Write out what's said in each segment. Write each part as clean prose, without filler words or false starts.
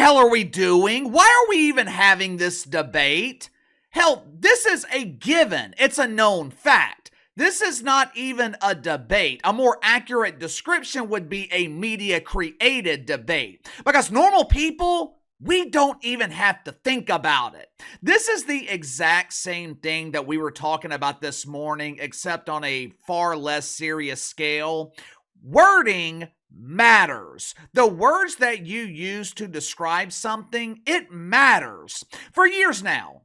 hell are we doing? Why are we even having this debate? Hell, this is a given. It's a known fact. This is not even a debate. A more accurate description would be a media-created debate. Because normal people, we don't even have to think about it. This is the exact same thing that we were talking about this morning, except on a far less serious scale. Wording matters. The words that you use to describe something, it matters. For years now,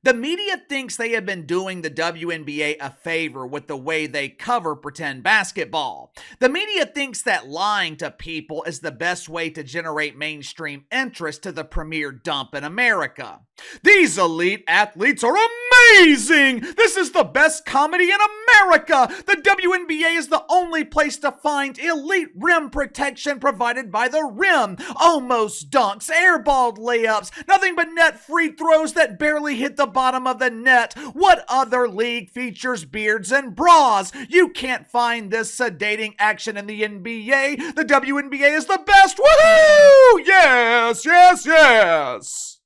the media thinks they have been doing the WNBA a favor with the way they cover pretend basketball. The media thinks that lying to people is the best way to generate mainstream interest to the premier dump in America. These elite athletes are amazing! This is the best comedy in America! The WNBA is the only place to find elite rim protection provided by the rim. Almost dunks, airballed layups, nothing but net free throws that barely hit the bottom of the net. What other league features beards and bras? You can't find this sedating action in the NBA. The WNBA is the best. Woohoo! Yes, yes, yes!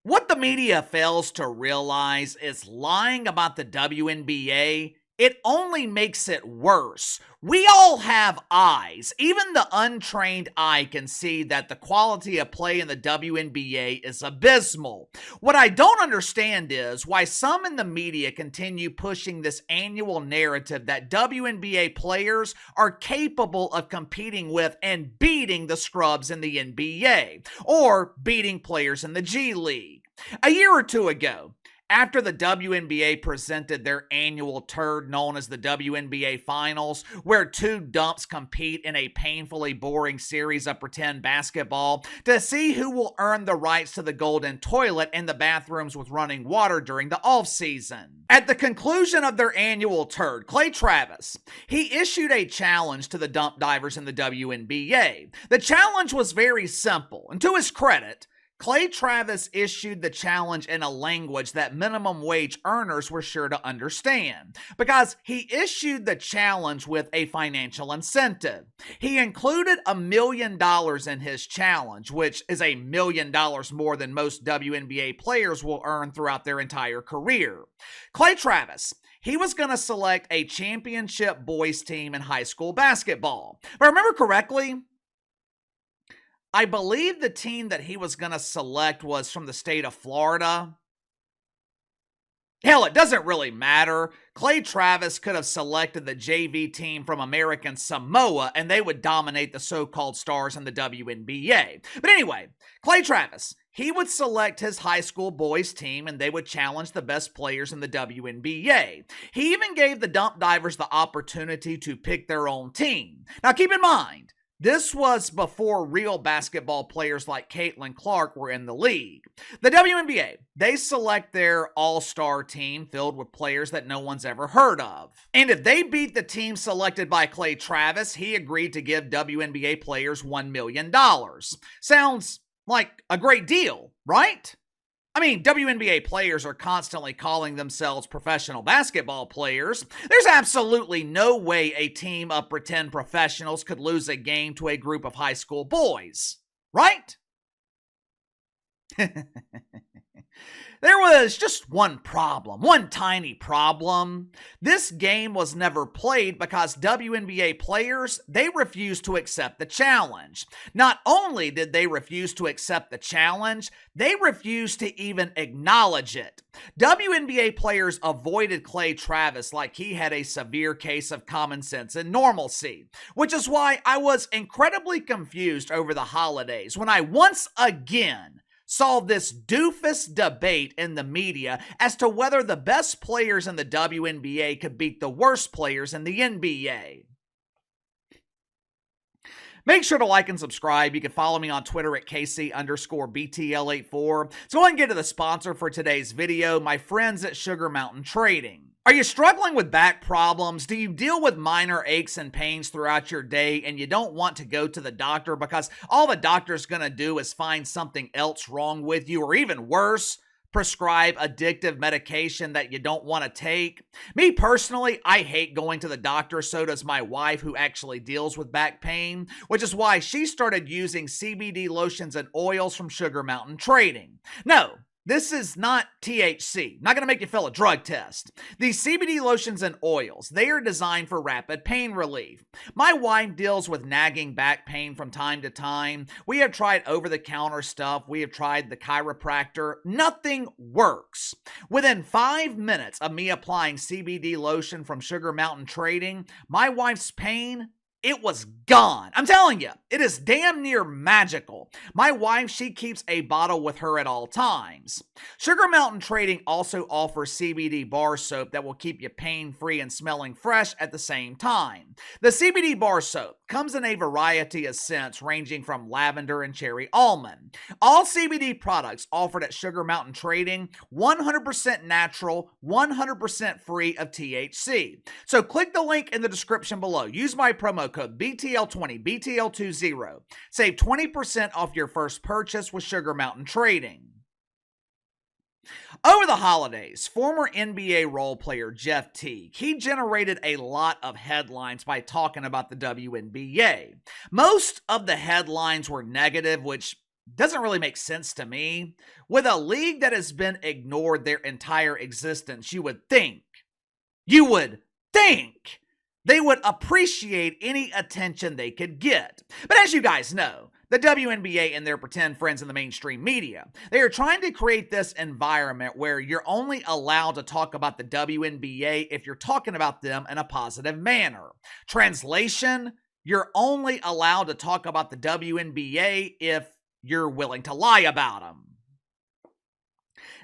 What the media fails to realize is lying about the WNBA, it only makes it worse. We all have eyes. Even the untrained eye can see that the quality of play in the WNBA is abysmal. What I don't understand is why some in the media continue pushing this annual narrative that WNBA players are capable of competing with and beating the scrubs in the NBA, or beating players in the G League. A year or two ago, after the WNBA presented their annual turd known as the WNBA Finals, where two dumps compete in a painfully boring series of pretend basketball to see who will earn the rights to the golden toilet and the bathrooms with running water during the offseason. At the conclusion of their annual turd, Klay Travis, he issued a challenge to the dump divers in the WNBA. The challenge was very simple, and to his credit, Klay Travis issued the challenge in a language that minimum wage earners were sure to understand, because he issued the challenge with a financial incentive. He included $1 million in his challenge, which is $1 million more than most WNBA players will earn throughout their entire career. Klay Travis, he was going to select a championship boys team in high school basketball. If I remember correctly, I believe the team that he was going to select was from the state of Florida. Hell, it doesn't really matter. Klay Travis could have selected the JV team from American Samoa, and they would dominate the so-called stars in the WNBA. But anyway, Klay Travis, he would select his high school boys team, and they would challenge the best players in the WNBA. He even gave the dump divers the opportunity to pick their own team. Now keep in mind, this was before real basketball players like Caitlin Clark were in the league. The WNBA, they select their all-star team filled with players that no one's ever heard of. And if they beat the team selected by Klay Travis, he agreed to give WNBA players $1 million. Sounds like a great deal, right? I mean, WNBA players are constantly calling themselves professional basketball players. There's absolutely no way a team of pretend professionals could lose a game to a group of high school boys, right? There was just one problem, one tiny problem. This game was never played because WNBA players, they refused to accept the challenge. Not only did they refuse to accept the challenge, they refused to even acknowledge it. WNBA players avoided Klay Travis like he had a severe case of common sense and normalcy, which is why I was incredibly confused over the holidays when I once again saw this doofus debate in the media as to whether the best players in the WNBA could beat the worst players in the NBA. Make sure to like and subscribe. You can follow me on Twitter at KC_BTL84. So go ahead and get to the sponsor for today's video, my friends at Sugar Mountain Trading. Are you struggling with back problems? Do you deal with minor aches and pains throughout your day and you don't want to go to the doctor because all the doctor's going to do is find something else wrong with you, or even worse, prescribe addictive medication that you don't want to take. Me personally, I hate going to the doctor, so does my wife, who actually deals with back pain, which is why she started using CBD lotions and oils from Sugar Mountain Trading. No, this is not THC. Not going to make you fill a drug test. These CBD lotions and oils, they are designed for rapid pain relief. My wife deals with nagging back pain from time to time. We have tried over-the-counter stuff. We have tried the chiropractor. Nothing works. Within 5 minutes of me applying CBD lotion from Sugar Mountain Trading, my wife's pain, it was gone. I'm telling you, it is damn near magical. My wife, she keeps a bottle with her at all times. Sugar Mountain Trading also offers CBD bar soap that will keep you pain-free and smelling fresh at the same time. The CBD bar soap comes in a variety of scents ranging from lavender and cherry almond. All CBD products offered at Sugar Mountain Trading, 100% natural, 100% free of THC. So click the link in the description below. Use my promo code BTL20, BTL20. Save 20% off your first purchase with Sugar Mountain Trading. Over the holidays, former NBA role player Jeff Teague, he generated a lot of headlines by talking about the WNBA. Most of the headlines were negative, which doesn't really make sense to me. With a league that has been ignored their entire existence, you would think they would appreciate any attention they could get. But as you guys know, the WNBA and their pretend friends in the mainstream media, they are trying to create this environment where you're only allowed to talk about the WNBA if you're talking about them in a positive manner. Translation, you're only allowed to talk about the WNBA if you're willing to lie about them.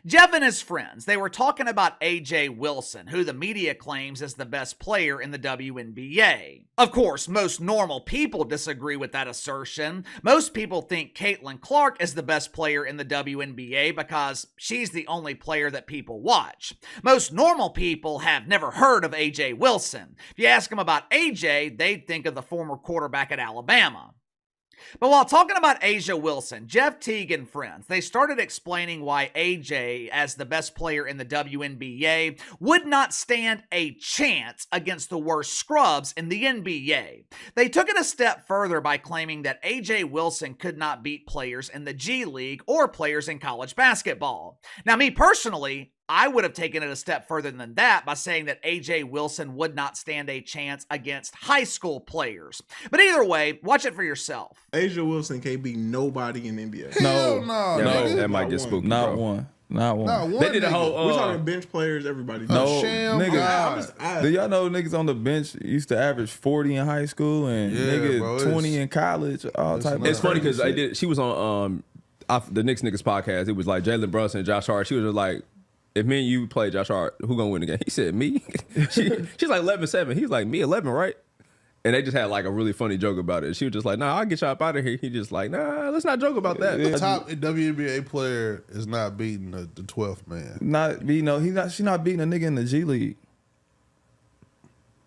Jeff and his friends, they were talking about AJ Wilson, who the media claims is the best player in the WNBA. Of course, most normal people disagree with that assertion. Most people think Caitlin Clark is the best player in the WNBA because she's the only player that people watch. Most normal people have never heard of AJ Wilson. If you ask them about AJ, they'd think of the former quarterback at Alabama. But while talking about A'ja Wilson, Jeff Teague and friends, they started explaining why AJ, as the best player in the WNBA, would not stand a chance against the worst scrubs in the NBA. They took it a step further by claiming that AJ Wilson could not beat players in the G League or players in college basketball. Now, me personally, I would have taken it a step further than that by saying that AJ Wilson would not stand a chance against high school players. But either way, watch it for yourself. A'ja Wilson can't beat nobody in the NBA. No, That might get spooky. Not bro. one. They did a whole. We're talking bench players, everybody. No, Sham nigga. Do y'all know niggas on the bench used to average 40 in high school and nigga 20 in college? All type. It's of funny because shit. I did. She was on the Knicks Niggas podcast. It was like Jalen Brunson and Josh Hart. She was just like, if me and you play Josh Hart, who gonna win again? He said, me. She's like 11-7. He's like, me 11, right? And they just had like a really funny joke about it. She was just like, nah, I'll get y'all up out of here. He just like, nah, let's not joke about that. Yeah. The top WNBA player is not beating the 12th man. She's not beating a nigga in the G League.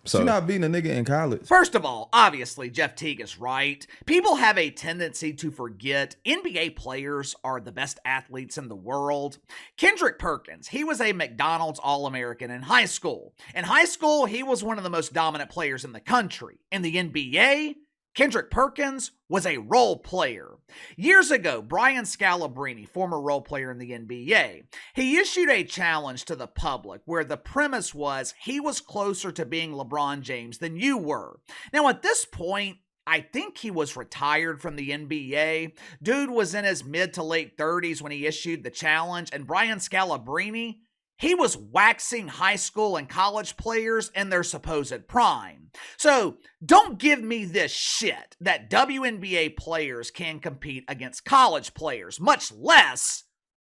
So, She's not beating a nigga in college. First of all, obviously, Jeff Teague is right. People have a tendency to forget NBA players are the best athletes in the world. Kendrick Perkins, he was a McDonald's All-American in high school. In high school, he was one of the most dominant players in the country. In the NBA, Kendrick Perkins was a role player. Years ago, Brian Scalabrine, former role player in the NBA, he issued a challenge to the public where the premise was he was closer to being LeBron James than you were. Now, at this point, I think he was retired from the NBA. Dude was in his mid to late 30s when he issued the challenge, and Brian Scalabrine, he was waxing high school and college players in their supposed prime. So don't give me this shit that WNBA players can compete against college players, much less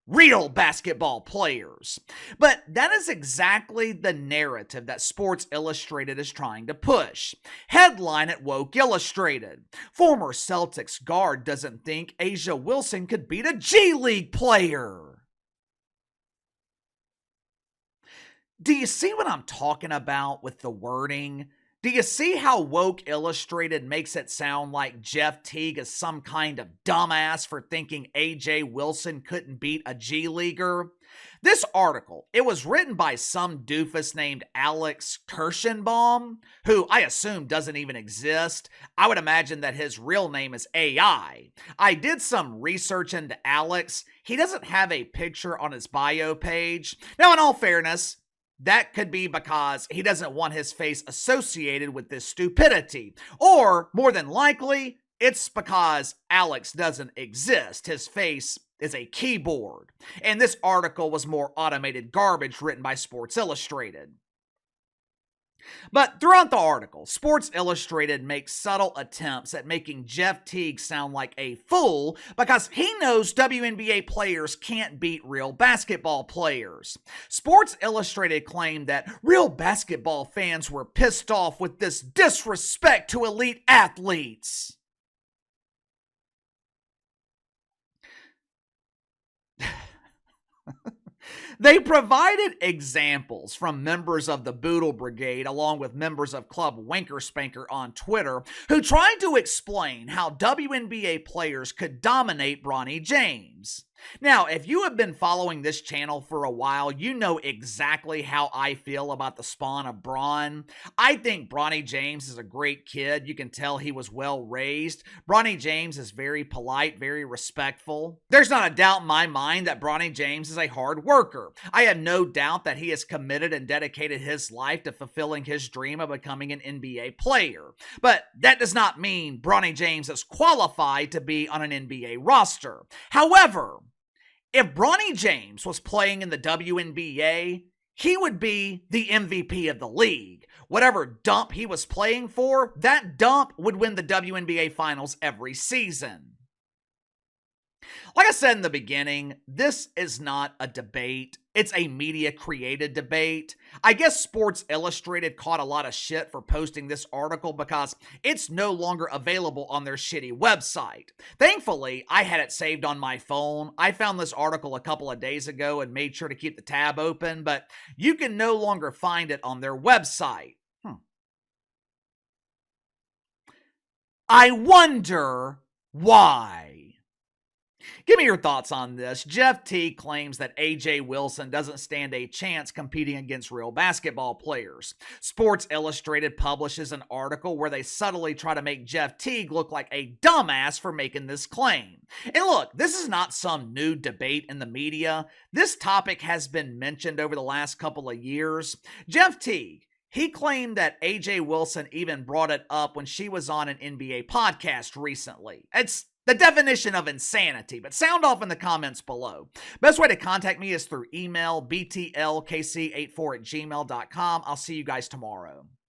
real basketball players. But that is exactly the narrative that Sports Illustrated is trying to push. Headline at Woke Illustrated: former Celtics guard doesn't think A'ja Wilson could beat a G League player. Do you see what I'm talking about with the wording? Do you see how Woke Illustrated makes it sound like Jeff Teague is some kind of dumbass for thinking AJ Wilson couldn't beat a G Leaguer? This article, it was written by some doofus named Alex Kirschenbaum, who I assume doesn't even exist. I would imagine that his real name is AI. I did some research into Alex. He doesn't have a picture on his bio page. Now, in all fairness, that could be because he doesn't want his face associated with this stupidity. Or, more than likely, it's because Alex doesn't exist. His face is a keyboard. And this article was more automated garbage written by Sports Illustrated. But throughout the article, Sports Illustrated makes subtle attempts at making Jeff Teague sound like a fool because he knows WNBA players can't beat real basketball players. Sports Illustrated claimed that real basketball fans were pissed off with this disrespect to elite athletes. They provided examples from members of the Boodle Brigade along with members of Club Wanker Spanker on Twitter who tried to explain how WNBA players could dominate Bronny James. Now, if you have been following this channel for a while, you know exactly how I feel about the spawn of Bron. I think Bronny James is a great kid. You can tell he was well raised. Bronny James is very polite, very respectful. There's not a doubt in my mind that Bronny James is a hard worker. I have no doubt that he has committed and dedicated his life to fulfilling his dream of becoming an NBA player. But that does not mean Bronny James is qualified to be on an NBA roster. However, if Bronny James was playing in the WNBA, he would be the MVP of the league. Whatever dump he was playing for, that dump would win the WNBA Finals every season. Like I said in the beginning, this is not a debate. It's a media-created debate. I guess Sports Illustrated caught a lot of shit for posting this article because it's no longer available on their shitty website. Thankfully, I had it saved on my phone. I found this article a couple of days ago and made sure to keep the tab open, but you can no longer find it on their website. I wonder why. Give me your thoughts on this. Jeff Teague claims that AJ Wilson doesn't stand a chance competing against real basketball players. Sports Illustrated publishes an article where they subtly try to make Jeff Teague look like a dumbass for making this claim. And look, this is not some new debate in the media. This topic has been mentioned over the last couple of years. Jeff Teague, he claimed that AJ Wilson even brought it up when she was on an NBA podcast recently. It's the definition of insanity, but sound off in the comments below. Best way to contact me is through email, btlkc84@gmail.com. I'll see you guys tomorrow.